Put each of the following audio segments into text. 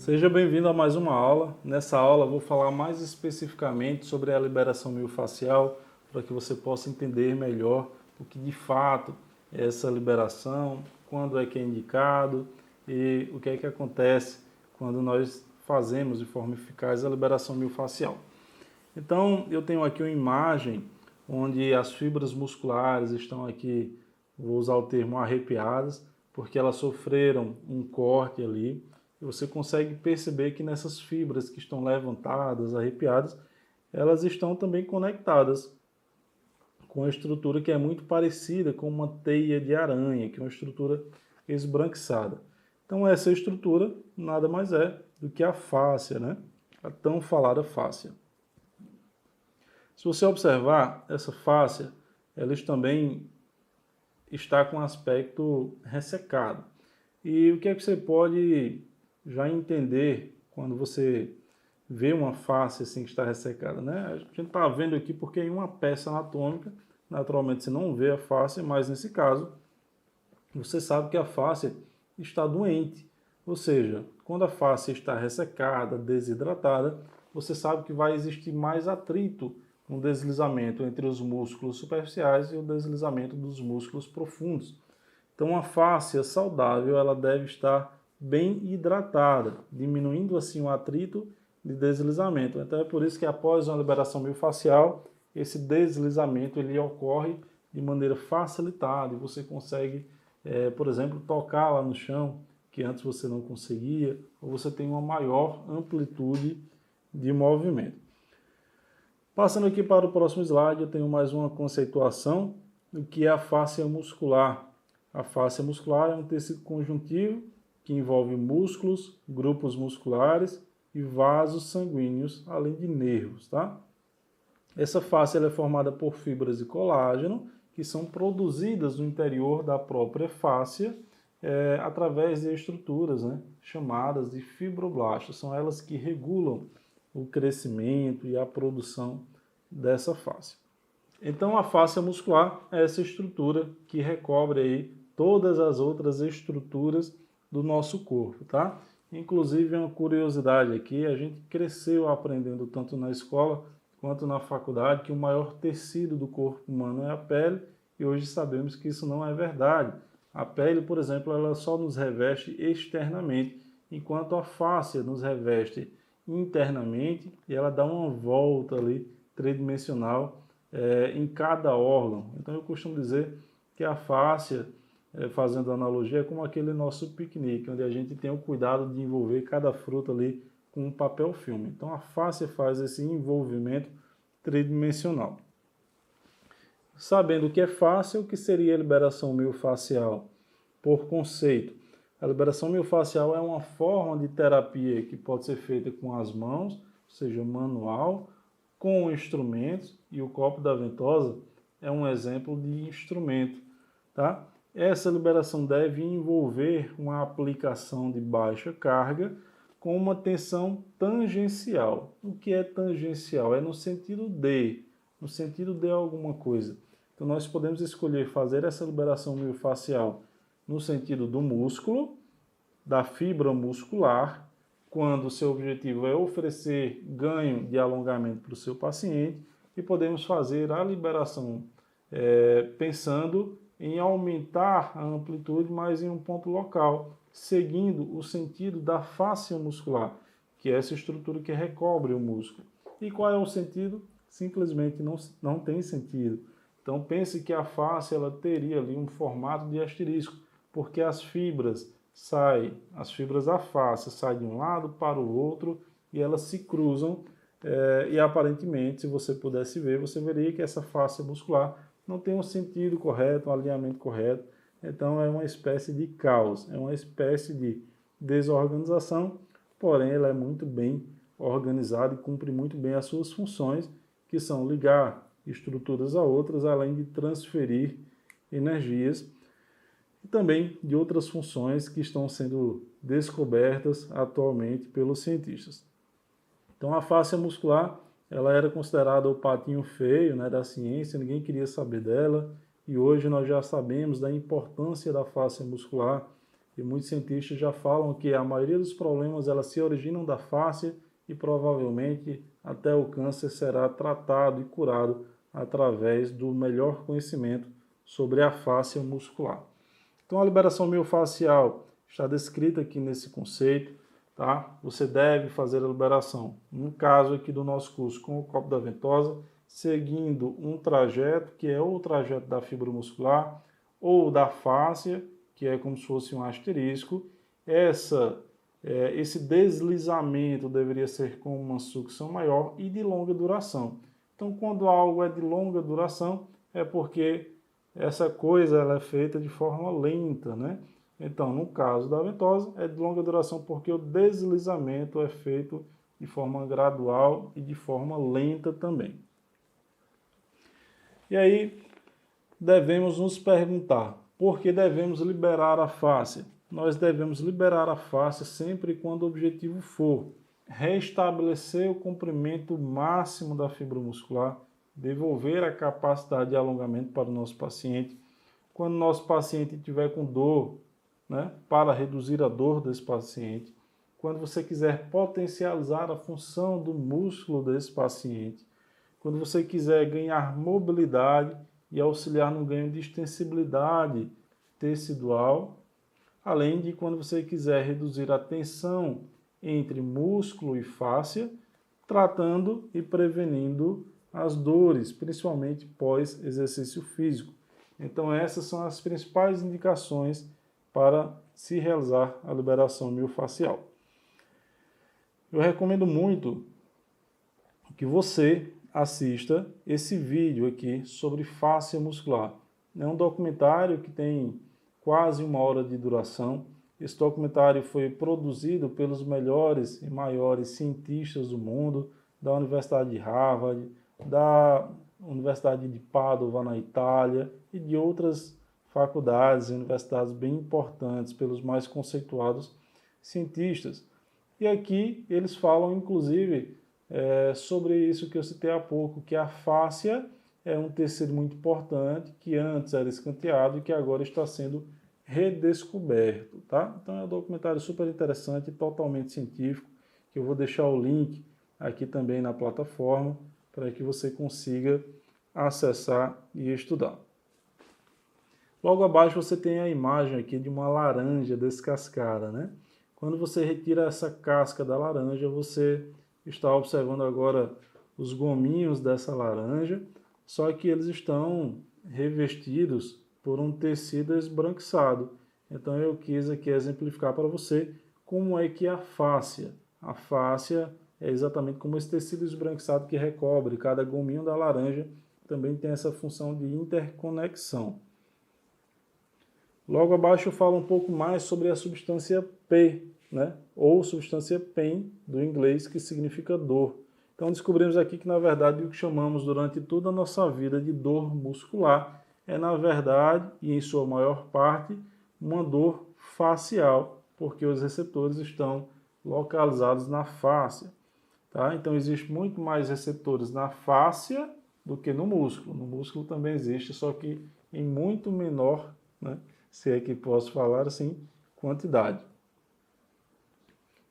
Seja bem-vindo a mais uma aula. Nessa aula vou falar mais especificamente sobre a liberação miofascial, para que você possa entender melhor o que de fato é essa liberação, quando é que é indicado e o que é que acontece quando nós fazemos de forma eficaz a liberação miofascial. Então, eu tenho aqui uma imagem onde as fibras musculares estão aqui, vou usar o termo arrepiadas, porque elas sofreram um corte ali. E você consegue perceber que nessas fibras que estão levantadas, arrepiadas, elas estão também conectadas com uma estrutura que é muito parecida com uma teia de aranha, que é uma estrutura esbranquiçada. Então essa estrutura nada mais é do que a fáscia, né? A tão falada fáscia. Se você observar, essa fáscia, ela também está com aspecto ressecado. E o que é que você pode já entender quando você vê uma face assim que está ressecada, né? A gente está vendo aqui porque em uma peça anatômica, naturalmente você não vê a face, mas nesse caso você sabe que a face está doente. Ou seja, quando a face está ressecada, desidratada, você sabe que vai existir mais atrito, um deslizamento entre os músculos superficiais e o deslizamento dos músculos profundos. Então, a face saudável ela deve estar bem hidratada, diminuindo assim o atrito de deslizamento. Então, é por isso que após uma liberação miofascial, esse deslizamento ele ocorre de maneira facilitada e você consegue, por exemplo, tocar lá no chão, que antes você não conseguia, ou você tem uma maior amplitude de movimento. Passando aqui para o próximo slide, eu tenho mais uma conceituação do que é a fáscia muscular. A fáscia muscular é um tecido conjuntivo que envolve músculos, grupos musculares e vasos sanguíneos, além de nervos, tá? Essa fáscia é formada por fibras de colágeno que são produzidas no interior da própria fáscia através de estruturas, né, chamadas de fibroblastos. São elas que regulam o crescimento e a produção dessa fáscia. Então a fáscia muscular é essa estrutura que recobre aí todas as outras estruturas do nosso corpo, tá? Inclusive uma curiosidade aqui, a gente cresceu aprendendo tanto na escola quanto na faculdade que o maior tecido do corpo humano é a pele e hoje sabemos que isso não é verdade. A pele, por exemplo, ela só nos reveste externamente, enquanto a fáscia nos reveste internamente e ela dá uma volta ali tridimensional em cada órgão. Então eu costumo dizer que a fáscia, fazendo analogia, é como aquele nosso piquenique, onde a gente tem o cuidado de envolver cada fruta ali com um papel filme. Então a fáscia faz esse envolvimento tridimensional. Sabendo o que é fáscia, o que seria a liberação miofascial? Por conceito, a liberação miofascial é uma forma de terapia que pode ser feita com as mãos, ou seja, manual, com instrumentos, e o copo da ventosa é um exemplo de instrumento, tá? Essa liberação deve envolver uma aplicação de baixa carga com uma tensão tangencial. O que é tangencial? É no sentido de alguma coisa. Então nós podemos escolher fazer essa liberação miofascial no sentido do músculo, da fibra muscular, quando o seu objetivo é oferecer ganho de alongamento para o seu paciente, e podemos fazer a liberação pensando em aumentar a amplitude, mas em um ponto local, seguindo o sentido da fáscia muscular, que é essa estrutura que recobre o músculo. E qual é o sentido? Simplesmente não tem sentido. Então pense que a fáscia ela teria ali um formato de asterisco, porque as fibras da face saem de um lado para o outro e elas se cruzam e aparentemente, se você pudesse ver, você veria que essa fáscia muscular não tem um sentido correto, um alinhamento correto. Então é uma espécie de caos, é uma espécie de desorganização, porém ela é muito bem organizada e cumpre muito bem as suas funções, que são ligar estruturas a outras, além de transferir energias e também de outras funções que estão sendo descobertas atualmente pelos cientistas. Então a fáscia muscular, ela era considerada o patinho feio, né, da ciência, ninguém queria saber dela, e hoje nós já sabemos da importância da fáscia muscular. E muitos cientistas já falam que a maioria dos problemas elas se originam da fáscia e provavelmente até o câncer será tratado e curado através do melhor conhecimento sobre a fáscia muscular. Então a liberação miofascial está descrita aqui nesse conceito, tá? Você deve fazer a liberação, no caso aqui do nosso curso, com o copo da ventosa, seguindo um trajeto que é o trajeto da fibra muscular ou da fáscia, que é como se fosse um asterisco. Esse deslizamento deveria ser com uma sucção maior e de longa duração. Então, quando algo é de longa duração, é porque essa coisa ela é feita de forma lenta, né? Então, no caso da ventosa, é de longa duração porque o deslizamento é feito de forma gradual e de forma lenta também. E aí, devemos nos perguntar, por que devemos liberar a fáscia? Nós devemos liberar a fáscia sempre quando o objetivo for restabelecer o comprimento máximo da fibra muscular, devolver a capacidade de alongamento para o nosso paciente. Quando o nosso paciente estiver com dor, né, para reduzir a dor desse paciente. Quando você quiser potencializar a função do músculo desse paciente. Quando você quiser ganhar mobilidade e auxiliar no ganho de extensibilidade tecidual, além de quando você quiser reduzir a tensão entre músculo e fáscia, tratando e prevenindo as dores, principalmente pós-exercício físico. Então essas são as principais indicações para se realizar a liberação miofascial. Eu recomendo muito que você assista esse vídeo aqui sobre fáscia muscular. É um documentário que tem quase 1 hora de duração. Esse documentário foi produzido pelos melhores e maiores cientistas do mundo, da Universidade de Harvard, da Universidade de Padova, na Itália, e de outras faculdades e universidades bem importantes, pelos mais conceituados cientistas. E aqui eles falam, inclusive, sobre isso que eu citei há pouco, que a fáscia é um tecido muito importante, que antes era escanteado e que agora está sendo redescoberto, tá? Então é um documentário super interessante, totalmente científico, que eu vou deixar o link aqui também na plataforma, para que você consiga acessar e estudar. Logo abaixo você tem a imagem aqui de uma laranja descascada, né? Quando você retira essa casca da laranja, você está observando agora os gominhos dessa laranja, só que eles estão revestidos por um tecido esbranquiçado. Então eu quis aqui exemplificar para você como é que a fáscia é exatamente como esse tecido esbranquiçado que recobre cada gominho da laranja, também tem essa função de interconexão. Logo abaixo eu falo um pouco mais sobre a substância P, né? Ou substância pain, do inglês, que significa dor. Então descobrimos aqui que, na verdade, o que chamamos durante toda a nossa vida de dor muscular é, na verdade, e em sua maior parte, uma dor facial, porque os receptores estão localizados na fáscia. Tá? Então existe muito mais receptores na fáscia do que no músculo. No músculo também existe, só que em muito menor, né? Se é que posso falar assim, quantidade.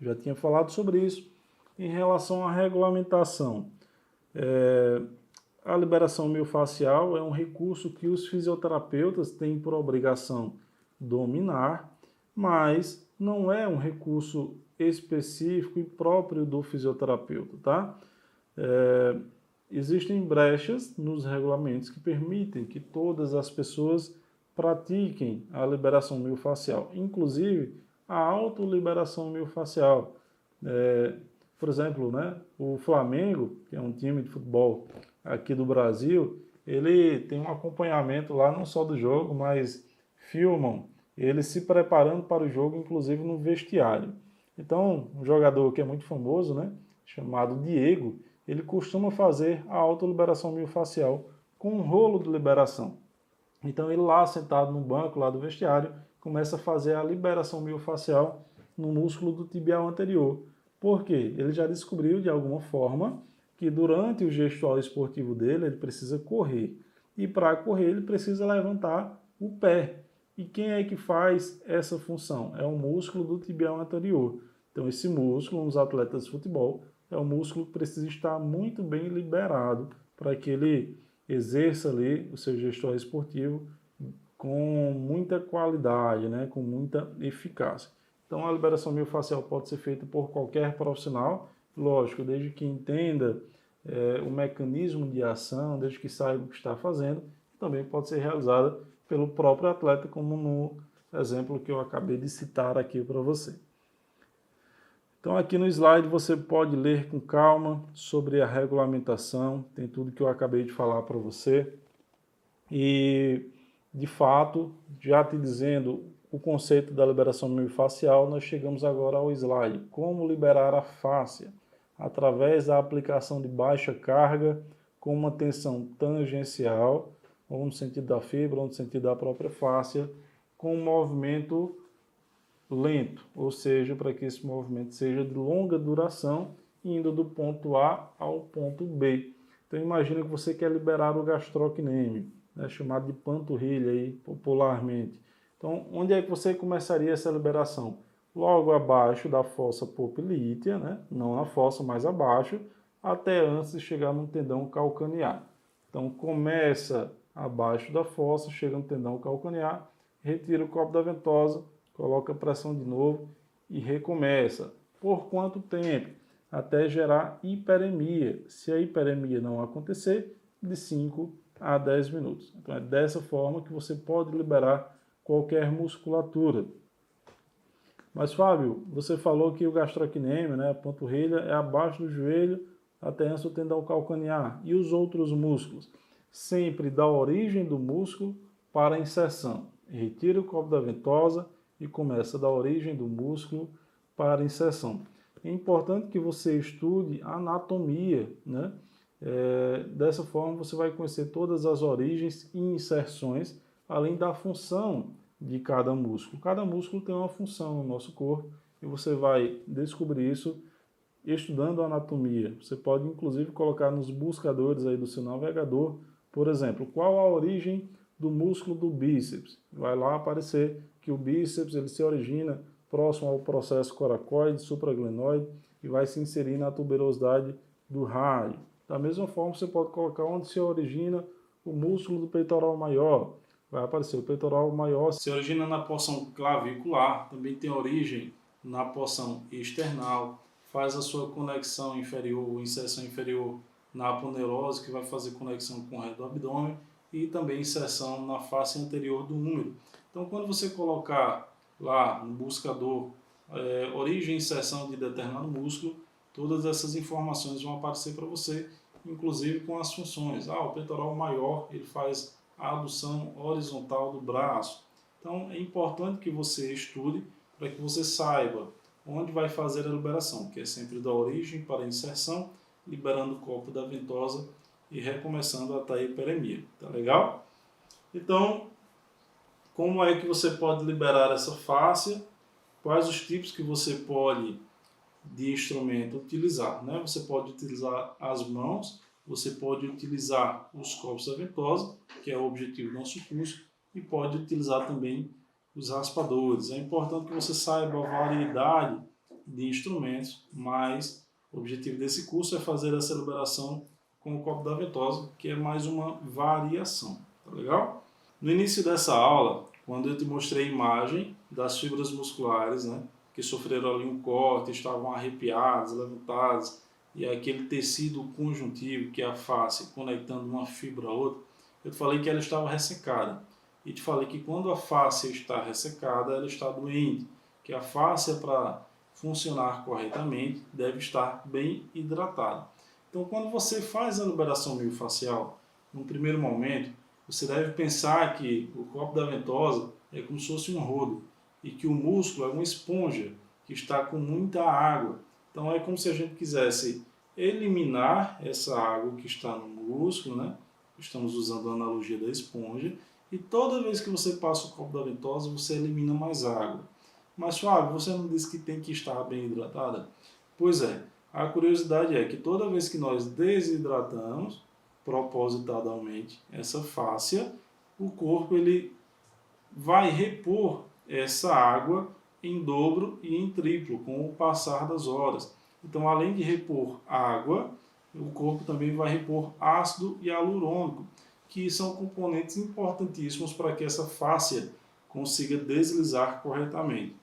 Já tinha falado sobre isso. Em relação à regulamentação, a liberação miofascial é um recurso que os fisioterapeutas têm por obrigação dominar, mas não é um recurso específico e próprio do fisioterapeuta, tá? Existem brechas nos regulamentos que permitem que todas as pessoas pratiquem a liberação miofascial, inclusive a autoliberação miofascial. Por exemplo, né, o Flamengo, que é um time de futebol aqui do Brasil, ele tem um acompanhamento lá não só do jogo, mas filmam ele se preparando para o jogo, inclusive no vestiário. Então, um jogador que é muito famoso, né, chamado Diego, ele costuma fazer a autoliberação miofascial com um rolo de liberação. Então ele lá sentado no banco lá do vestiário começa a fazer a liberação miofascial no músculo do tibial anterior. Por quê? Ele já descobriu de alguma forma que durante o gestual esportivo dele ele precisa correr. E para correr ele precisa levantar o pé. E quem é que faz essa função? É o músculo do tibial anterior. Então, esse músculo, nos atletas de futebol, é um músculo que precisa estar muito bem liberado para que ele exerça ali o seu gestor esportivo com muita qualidade, né? Com muita eficácia. Então, a liberação miofascial pode ser feita por qualquer profissional, lógico, desde que entenda o mecanismo de ação, desde que saiba o que está fazendo, também pode ser realizada pelo próprio atleta, como no exemplo que eu acabei de citar aqui para você. Então aqui no slide você pode ler com calma sobre a regulamentação, tem tudo que eu acabei de falar para você. E, de fato, já te dizendo o conceito da liberação miofascial, nós chegamos agora ao slide. Como liberar a fáscia? Através da aplicação de baixa carga, com uma tensão tangencial, ou no sentido da fibra, ou no sentido da própria fáscia, com um movimento lento, ou seja, para que esse movimento seja de longa duração, indo do ponto A ao ponto B. Então imagina que você quer liberar o gastrocnêmio, né, chamado de panturrilha aí, popularmente. Então, onde é que você começaria essa liberação? Logo abaixo da fossa poplítea, né, não na fossa, mas abaixo, até antes de chegar no tendão calcanear. Então começa abaixo da fossa, chega no tendão calcanear, retira o copo da ventosa, coloca pressão de novo e recomeça. Por quanto tempo? Até gerar hiperemia. Se a hiperemia não acontecer, de 5 a 10 minutos. Então é dessa forma que você pode liberar qualquer musculatura. Mas Fábio, você falou que o gastrocnêmio, né, a panturrilha, é abaixo do joelho até antes do tendão calcanear. E os outros músculos? Sempre da origem do músculo para a inserção. Retira o copo da ventosa e começa da origem do músculo para a inserção. É importante que você estude a anatomia, né? Dessa forma você vai conhecer todas as origens e inserções, além da função de cada músculo. Cada músculo tem uma função no nosso corpo e você vai descobrir isso estudando a anatomia. Você pode inclusive colocar nos buscadores aí do seu navegador, por exemplo, qual a origem do músculo do bíceps. Vai lá aparecer que o bíceps ele se origina próximo ao processo coracoide, supraglenoide e vai se inserir na tuberosidade do rádio. Da mesma forma, você pode colocar onde se origina o músculo do peitoral maior. Vai aparecer o peitoral maior se origina na porção clavicular, também tem origem na porção external, faz a sua conexão inferior ou inserção inferior na aponeurose, que vai fazer conexão com o reto do abdômen, e também inserção na face anterior do úmero. Então, quando você colocar lá no buscador origem e inserção de determinado músculo, todas essas informações vão aparecer para você, inclusive com as funções. O peitoral maior ele faz a adução horizontal do braço. Então, é importante que você estude para que você saiba onde vai fazer a liberação, que é sempre da origem para a inserção, liberando o copo da ventosa e recomeçando a hiperemia. Tá legal? Então, como é que você pode liberar essa fáscia? Quais os tipos que você pode de instrumento utilizar, né? Você pode utilizar as mãos, você pode utilizar os copos da ventosa, que é o objetivo do nosso curso, e pode utilizar também os raspadores. É importante que você saiba a variedade de instrumentos, mas o objetivo desse curso é fazer essa liberação com o copo da ventosa, que é mais uma variação, tá legal? No início dessa aula, quando eu te mostrei a imagem das fibras musculares, né, que sofreram ali um corte, estavam arrepiadas, levantadas, e aquele tecido conjuntivo, que é a face, conectando uma fibra a outra, eu te falei que ela estava ressecada. E te falei que quando a face está ressecada, ela está doente, que a face, para funcionar corretamente, deve estar bem hidratada. Então, quando você faz a liberação miofascial, no primeiro momento, você deve pensar que o copo da ventosa é como se fosse um rodo e que o músculo é uma esponja que está com muita água. Então é como se a gente quisesse eliminar essa água que está no músculo, né? Estamos usando a analogia da esponja, e toda vez que você passa o copo da ventosa, você elimina mais água. Mas Fábio, você não disse que tem que estar bem hidratada? Pois é, a curiosidade é que toda vez que nós desidratamos, propositadamente, essa fáscia, o corpo ele vai repor essa água em dobro e em triplo com o passar das horas. Então, além de repor água, o corpo também vai repor ácido hialurônico, que são componentes importantíssimos para que essa fáscia consiga deslizar corretamente.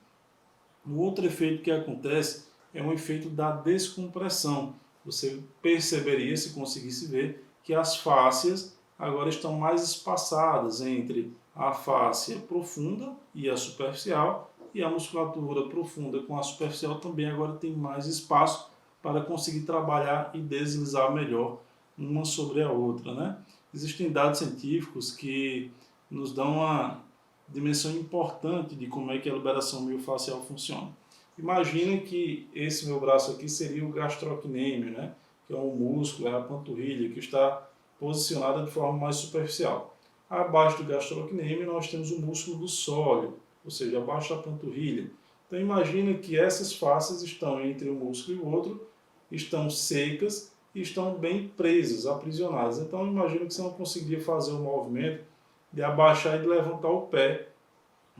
O outro efeito que acontece é um efeito da descompressão. Você perceberia, se conseguisse ver, que as fáscias agora estão mais espaçadas entre a fáscia profunda e a superficial, e a musculatura profunda com a superficial também agora tem mais espaço para conseguir trabalhar e deslizar melhor uma sobre a outra, né? Existem dados científicos que nos dão uma dimensão importante de como é que a liberação miofascial funciona. Imagina que esse meu braço aqui seria o gastrocnêmio, né? Que é um músculo, é a panturrilha, que está posicionada de forma mais superficial. Abaixo do gastrocnêmio nós temos o músculo do sóleo, ou seja, abaixo da panturrilha. Então imagina que essas faces estão entre um músculo e o outro, estão secas e estão bem presas, aprisionadas. Então imagina que você não conseguiria fazer o movimento de abaixar e de levantar o pé,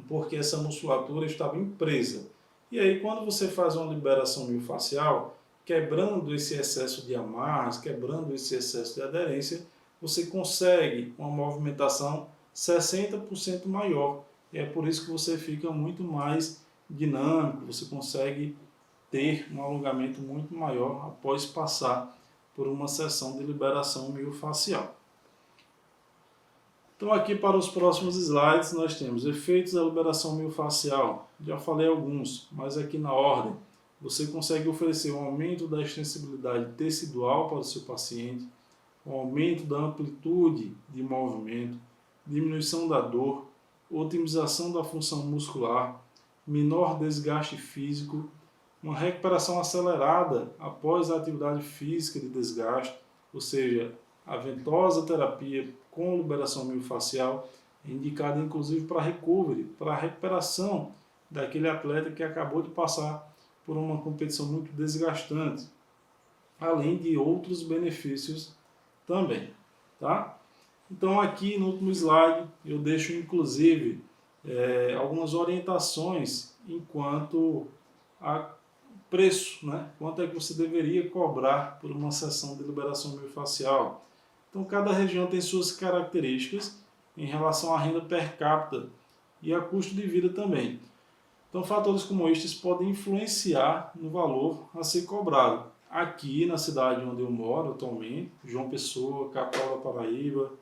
porque essa musculatura está bem presa. E aí quando você faz uma liberação miofascial, quebrando esse excesso de amarras, quebrando esse excesso de aderência, você consegue uma movimentação 60% maior. E é por isso que você fica muito mais dinâmico, você consegue ter um alongamento muito maior após passar por uma sessão de liberação miofascial. Então aqui para os próximos slides nós temos efeitos da liberação miofascial. Já falei alguns, mas aqui na ordem. Você consegue oferecer um aumento da extensibilidade tecidual para o seu paciente, um aumento da amplitude de movimento, diminuição da dor, otimização da função muscular, menor desgaste físico, uma recuperação acelerada após a atividade física de desgaste, ou seja, a ventosa terapia com liberação miofascial é indicada inclusive para recovery, para a recuperação daquele atleta que acabou de passar por uma competição muito desgastante, além de outros benefícios também, tá? Então aqui no último slide eu deixo inclusive algumas orientações enquanto a preço, né? Quanto é que você deveria cobrar por uma sessão de liberação miofascial. Então cada região tem suas características em relação à renda per capita e a custo de vida também. Então fatores como estes podem influenciar no valor a ser cobrado. Aqui na cidade onde eu moro atualmente, João Pessoa, capital da Paraíba,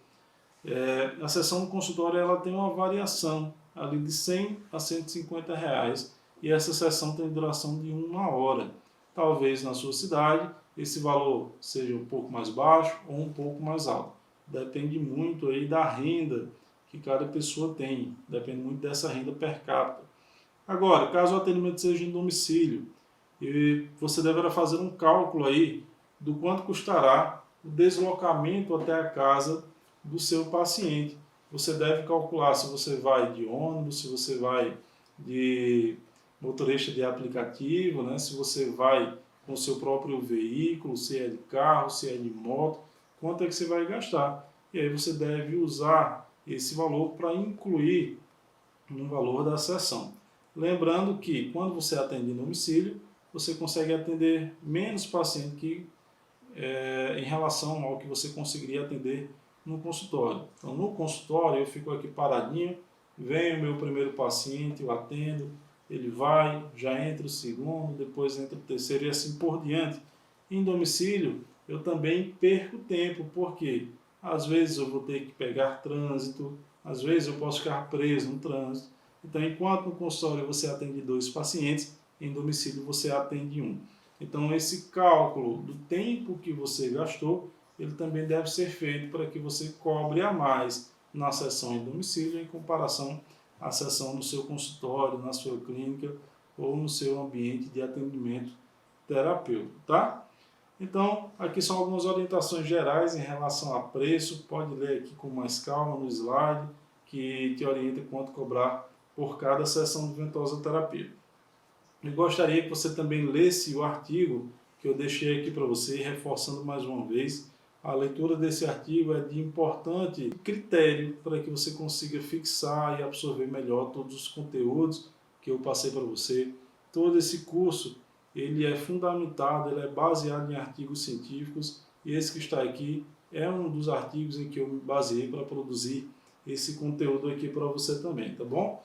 a sessão do consultório ela tem uma variação ali de 100 a 150 reais e essa sessão tem duração de 1 hora. Talvez na sua cidade esse valor seja um pouco mais baixo ou um pouco mais alto. Depende muito aí da renda que cada pessoa tem, depende muito dessa renda per capita. Agora, caso o atendimento seja em domicílio, você deverá fazer um cálculo aí do quanto custará o deslocamento até a casa do seu paciente. Você deve calcular se você vai de ônibus, se você vai de motorista de aplicativo, né? Se você vai com o seu próprio veículo, se é de carro, se é de moto, quanto é que você vai gastar. E aí você deve usar esse valor para incluir no valor da sessão. Lembrando que quando você atende em domicílio, você consegue atender menos paciente que em relação ao que você conseguiria atender no consultório. Então, no consultório, eu fico aqui paradinho, vem o meu primeiro paciente, eu atendo, ele vai, já entra o segundo, depois entra o terceiro e assim por diante. Em domicílio, eu também perco tempo, porque às vezes eu vou ter que pegar trânsito, às vezes eu posso ficar preso no trânsito. Então, enquanto no consultório você atende 2 pacientes, em domicílio você atende 1. Então, esse cálculo do tempo que você gastou, ele também deve ser feito para que você cobre a mais na sessão em domicílio em comparação à sessão no seu consultório, na sua clínica ou no seu ambiente de atendimento terapêutico, tá? Então, aqui são algumas orientações gerais em relação a preço, pode ler aqui com mais calma no slide, que te orienta quanto cobrar por cada sessão de ventosa terapia. Eu gostaria que você também lesse o artigo que eu deixei aqui para você, reforçando mais uma vez A leitura desse artigo é de importante critério para que você consiga fixar e absorver melhor todos os conteúdos que eu passei para você. Todo esse curso ele é fundamentado, ele é baseado em artigos científicos, e esse que está aqui é um dos artigos em que eu me baseei para produzir esse conteúdo aqui para você também, tá bom?